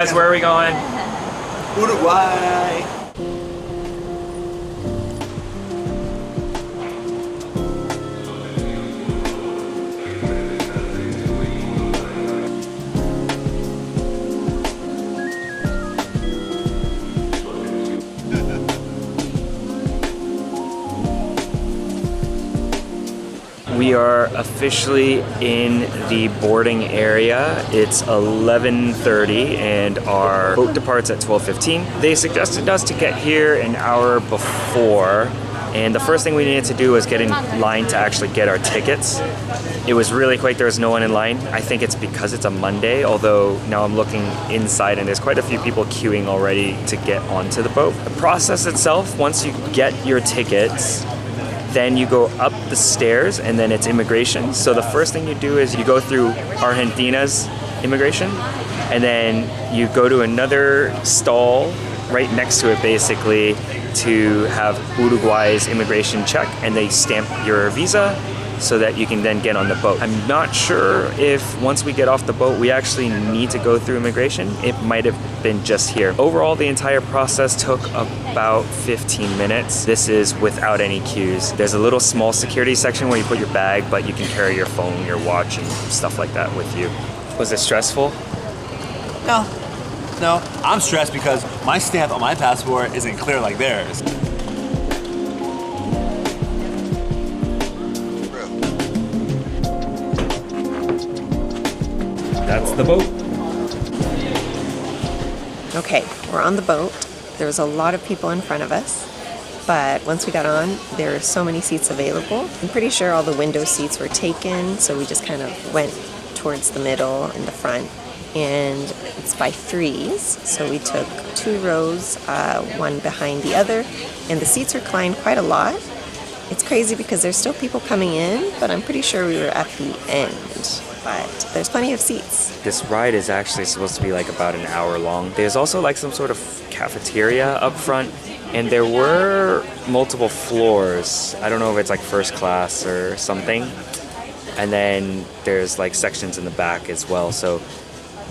Guys, where are we going? Uruguay. We are officially in the boarding area. It's 11:30 and our boat departs at 12:15. They suggested us to get here an hour before, and the first thing we needed to do was get in line to actually get our tickets. It was really quick, there was no one in line. I think it's because it's a Monday, although now I'm looking inside and there's quite a few people queuing already to get onto the boat. The process itself, once you get your tickets, then you go up the stairs and then it's immigration. So the first thing you do is you go through Argentina's immigration and then you go to another stall right next to it basically to have Uruguay's immigration check, and they stamp your visa so that you can then get on the boat. I'm not sure if once we get off the boat we actually need to go through immigration. It might have been just here. Overall, the entire process took about 15 minutes. This is without any queues. There's a little small security section where you put your bag, but you can carry your phone, your watch, and stuff like that with you. Was it stressful? No, I'm stressed because my stamp on my passport isn't clear like theirs. That's the boat. Okay, we're on the boat. There was a lot of people in front of us, but once we got on, there were so many seats available. I'm pretty sure all the window seats were taken, so we just kind of went towards the middle and the front. And it's by threes, so we took 2 rows, one behind the other, and the seats reclined quite a lot. It's crazy because there's still people coming in, but I'm pretty sure we were at the end. But there's plenty of seats. This ride is actually supposed to be like about an hour long. There's also like some sort of cafeteria up front, and there were multiple floors. I don't know if it's like first class or something. And then there's like sections in the back as well. So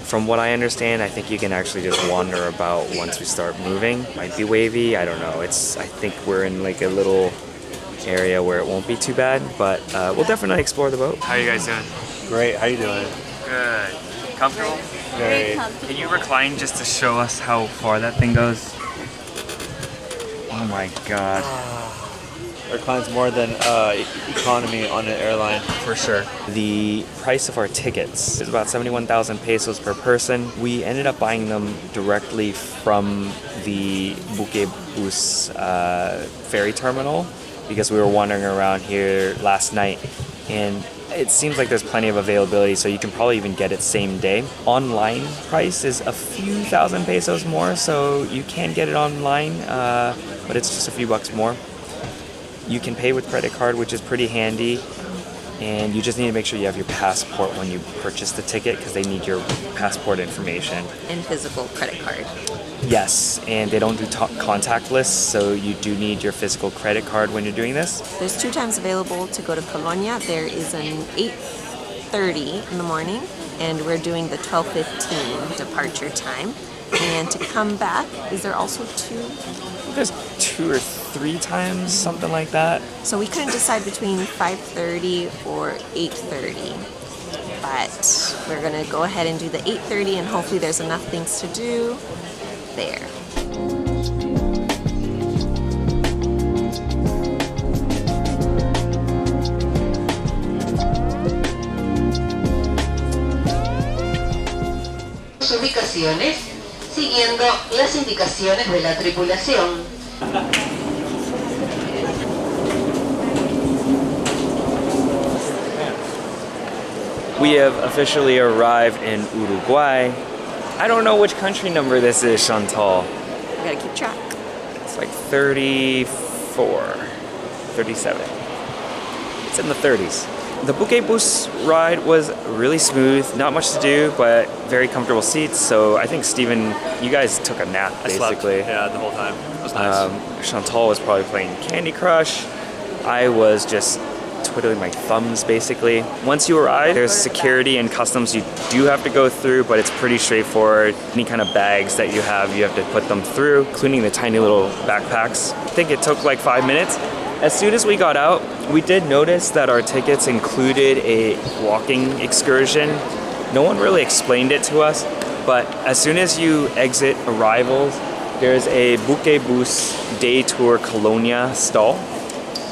from what I understand, I think you can actually just wander about once we start moving. Might be wavy, I don't know. I think we're in like a little area where it won't be too bad, but we'll definitely explore the boat. How are you guys doing? Great, how you doing? Good. Comfortable? Very. Can you recline just to show us how far that thing goes? Oh my god. Reclines more than economy on an airline. For sure. The price of our tickets is about 71,000 pesos per person. We ended up buying them directly from the Buquebus ferry terminal because we were wandering around here last night, and it seems like there's plenty of availability, so you can probably even get it same day. Online price is a few thousand pesos more, so you can get it online, but it's just a few bucks more. You can pay with credit card, which is pretty handy, and you just need to make sure you have your passport when you purchase the ticket because they need your passport information. And physical credit card. Yes, and they don't do contactless, so you do need your physical credit card when you're doing this. There's 2 times available to go to Colonia. There is an 8:30 in the morning, and we're doing the 12:15 departure time. And to come back, is there also 2? There's 2 or 3 times, something like that. So we couldn't decide between 5:30 or 8:30. But we're gonna go ahead and do the 8:30, and hopefully there's enough things to do there. Ubicaciones siguiendo las indicaciones de la tripulación. We have officially arrived in Uruguay. I don't know which country number this is, Chantal. We gotta keep track. It's like 34, 37. It's in the 30s. The Buquebus ride was really smooth, not much to do, but very comfortable seats. So I think, Steven, you guys took a nap, basically. I slept, yeah, the whole time. It was nice. Chantal was probably playing Candy Crush. I was just twiddling my thumbs basically. Once you arrive, there's security and customs you do have to go through, but it's pretty straightforward. Any kind of bags that you have to put them through, including the tiny little backpacks. I think it took like 5 minutes. As soon as we got out, we did notice that our tickets included a walking excursion. No one really explained it to us, but as soon as you exit arrivals, there's a Buquebus day tour Colonia stall,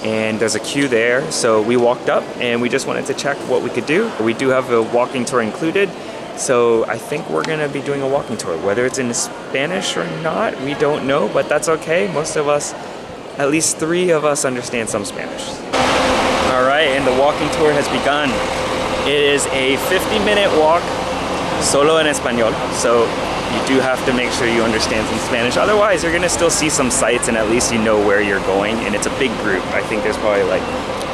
and there's a queue there. So we walked up and we just wanted to check what we could do. We do have a walking tour included, so I think we're gonna be doing a walking tour. Whether it's in Spanish or not, we don't know, but that's okay. Most of us, at least 3 of us, understand some Spanish. All right, and the walking tour has begun. It is a 50-minute walk, solo en español, so you do have to make sure you understand some Spanish. Otherwise, you're gonna still see some sights and at least you know where you're going, and it's a big group. I think there's probably like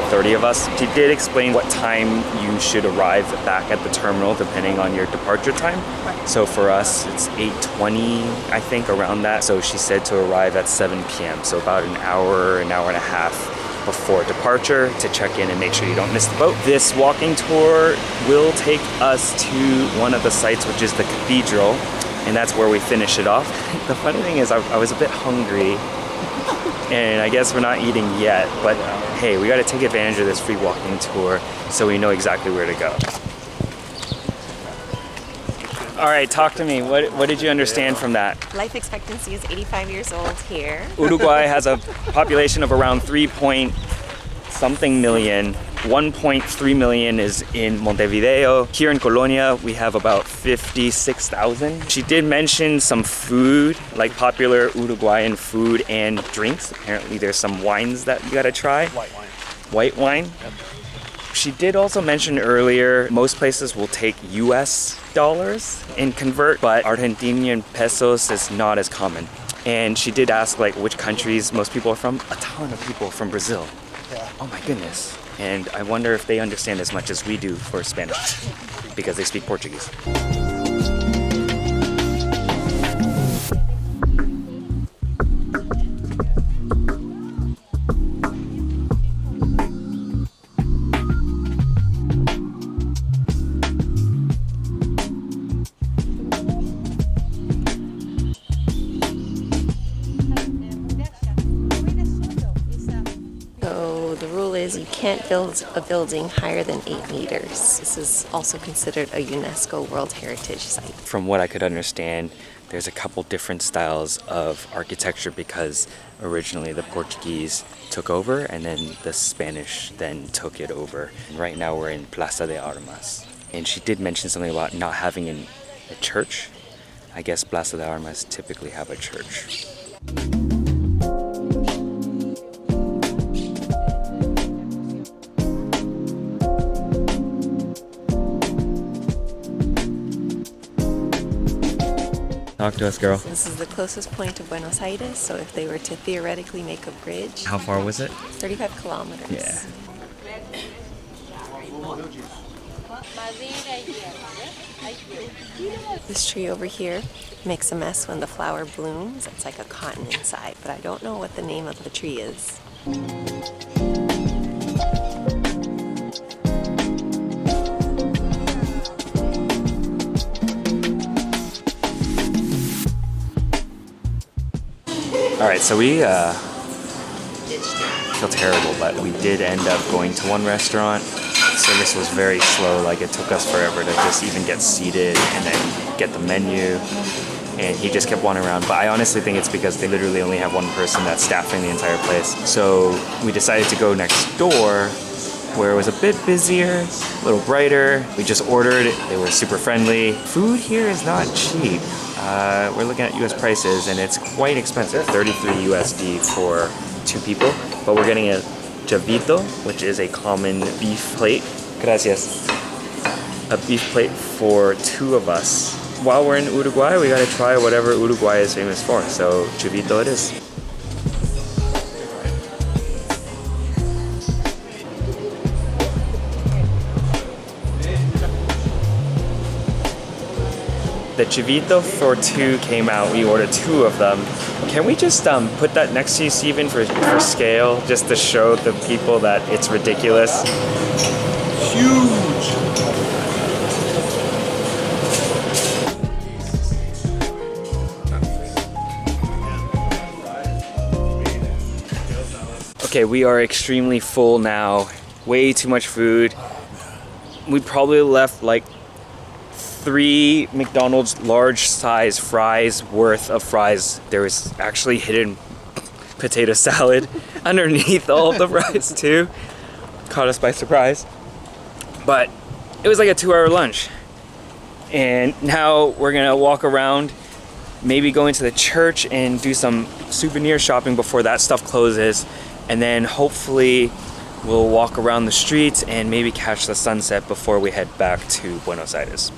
30 of us. She did explain what time you should arrive back at the terminal depending on your departure time. So for us, it's 8:20, I think, around that. So she said to arrive at 7 p.m. So about an hour and a half before departure to check in and make sure you don't miss the boat. This walking tour will take us to one of the sites, which is the cathedral, and that's where we finish it off. The funny thing is I was a bit hungry, and I guess we're not eating yet, but hey, we gotta take advantage of this free walking tour so we know exactly where to go. All right, talk to me. What did you understand from that? Life expectancy is 85 years old here. Uruguay has a population of around 3-point-something million. 1.3 million is in Montevideo. Here in Colonia, we have about 56,000. She did mention some food, like popular Uruguayan food and drinks. Apparently there's some wines that you gotta try. White wine? Yep. She did also mention earlier, most places will take US dollars and convert, but Argentinian pesos is not as common. And she did ask like which countries most people are from. A ton of people from Brazil. Yeah. Oh my goodness. And I wonder if they understand as much as we do for Spanish, because they speak Portuguese. You can't build a building higher than 8 meters. This is also considered a UNESCO World Heritage Site. From what I could understand, there's a couple different styles of architecture because originally the Portuguese took over and then the Spanish then took it over. And right now we're in Plaza de Armas. And she did mention something about not having a church. I guess Plaza de Armas typically have a church. Talk to us, girl. This is the closest point to Buenos Aires, so if they were to theoretically make a bridge... How far was it? 35 kilometers. Yeah. This tree over here makes a mess when the flower blooms. It's like a cotton inside, but I don't know what the name of the tree is. All right, so we feel terrible, but we did end up going to one restaurant. Service was very slow, like it took us forever to just even get seated and then get the menu, and he just kept wandering around. But I honestly think it's because they literally only have one person that's staffing the entire place. So we decided to go next door where it was a bit busier, a little brighter. We just ordered, they were super friendly. Food here is not cheap. We're looking at US prices and it's quite expensive, 33 USD for 2 people. But we're getting a Chivito, which is a common beef plate. Gracias. A beef plate for 2 of us. While we're in Uruguay, we gotta try whatever Uruguay is famous for. So Chivito it is. The the Chivito for 2 came out. We ordered 2 of them. Can we just put that next to you, Steven, for scale, just to show the people that it's ridiculous? Huge. Okay, we are extremely full now. Way too much food. We probably left like 3 McDonald's large size fries worth of fries. There was actually hidden potato salad underneath all of the fries too. Caught us by surprise. But it was like a 2-hour lunch. And now we're gonna walk around, maybe go into the church and do some souvenir shopping before that stuff closes. And then hopefully we'll walk around the streets and maybe catch the sunset before we head back to Buenos Aires.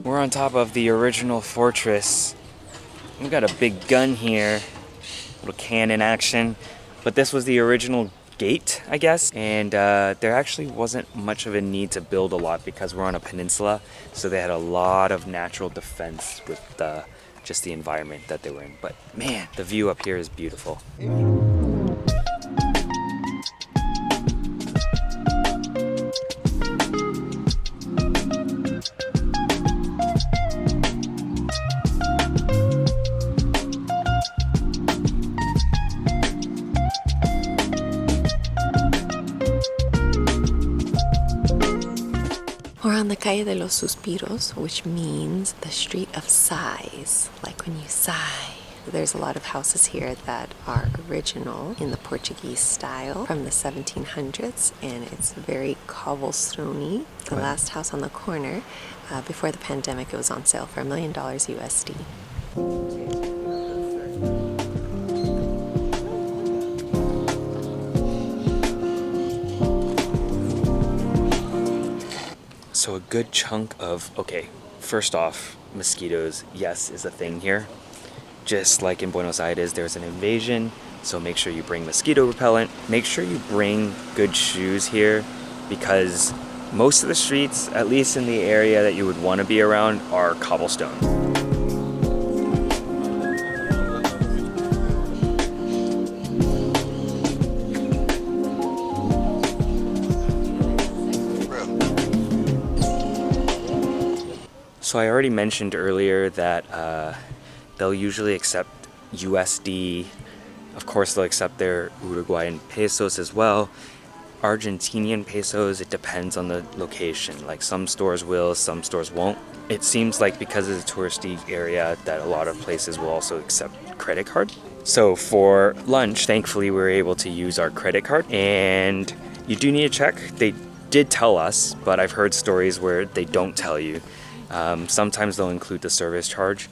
We're on top of the original fortress. We've got a big gun here, little cannon action. But this was the original gate, I guess. And there actually wasn't much of a need to build a lot because we're on a peninsula. So they had a lot of natural defense with just the environment that they were in. But man, the view up here is beautiful. We're on the Calle de los Suspiros, which means the street of sighs, like when you sigh. There's a lot of houses here that are original in the Portuguese style from the 1700s, and it's very cobblestoney. The last house on the corner, before the pandemic, it was on sale for $1 million USD. So a good chunk of, okay, first off, mosquitoes, yes, is a thing here. Just like in Buenos Aires, there's an invasion, so make sure you bring mosquito repellent. Make sure you bring good shoes here because most of the streets, at least in the area that you would want to be around, are cobblestone. So I already mentioned earlier that they'll usually accept USD. Of course, they'll accept their Uruguayan pesos as well. Argentinian pesos, it depends on the location. Like some stores will, some stores won't. It seems like because it's a touristy area that a lot of places will also accept credit card. So for lunch, thankfully, we were able to use our credit card. And you do need to check. They did tell us, but I've heard stories where they don't tell you. Sometimes they'll include the service charge,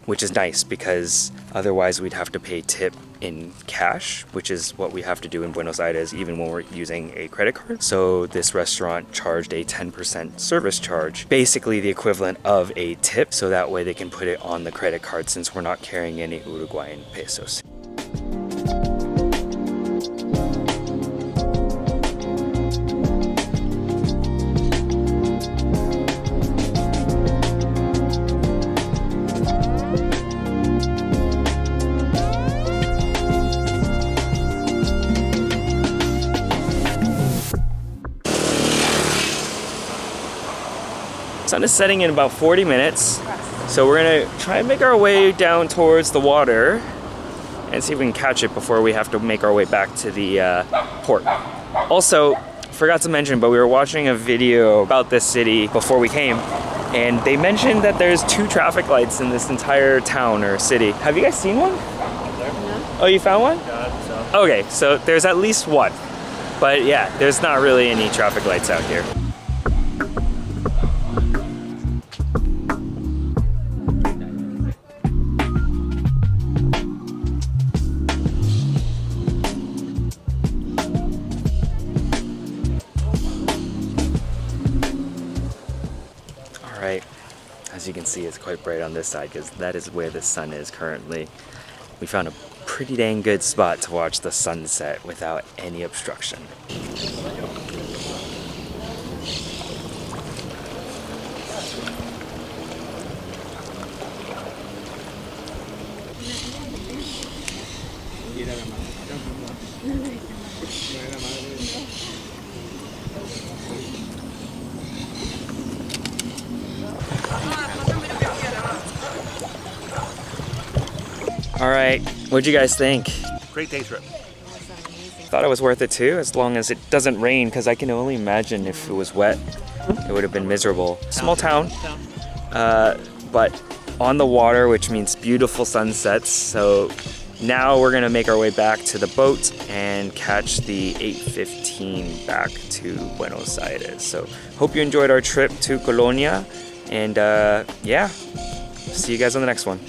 which is nice because otherwise we'd have to pay tip in cash, which is what we have to do in Buenos Aires even when we're using a credit card. So this restaurant charged a 10% service charge, basically the equivalent of a tip, so that way they can put it on the credit card since we're not carrying any Uruguayan pesos. Sun is setting in about 40 minutes, so we're gonna try and make our way down towards the water and see if we can catch it before we have to make our way back to the port. Also, forgot to mention, but we were watching a video about this city before we came, and they mentioned that there's 2 traffic lights in this entire town or city. Have you guys seen one? No. Oh, you found one? Yeah, so. Okay, so there's at least one, but yeah, there's not really any traffic lights out here. All right, as you can see, it's quite bright on this side because that is where the sun is currently. We found a pretty dang good spot to watch the sunset without any obstruction. All right, what'd you guys think? Great day trip. Thought it was worth it too, as long as it doesn't rain, because I can only imagine if it was wet, it would have been miserable. Small town, but on the water, which means beautiful sunsets. So now we're gonna make our way back to the boat and catch the 8:15 back to Buenos Aires. So hope you enjoyed our trip to Colonia, and yeah, see you guys on the next one.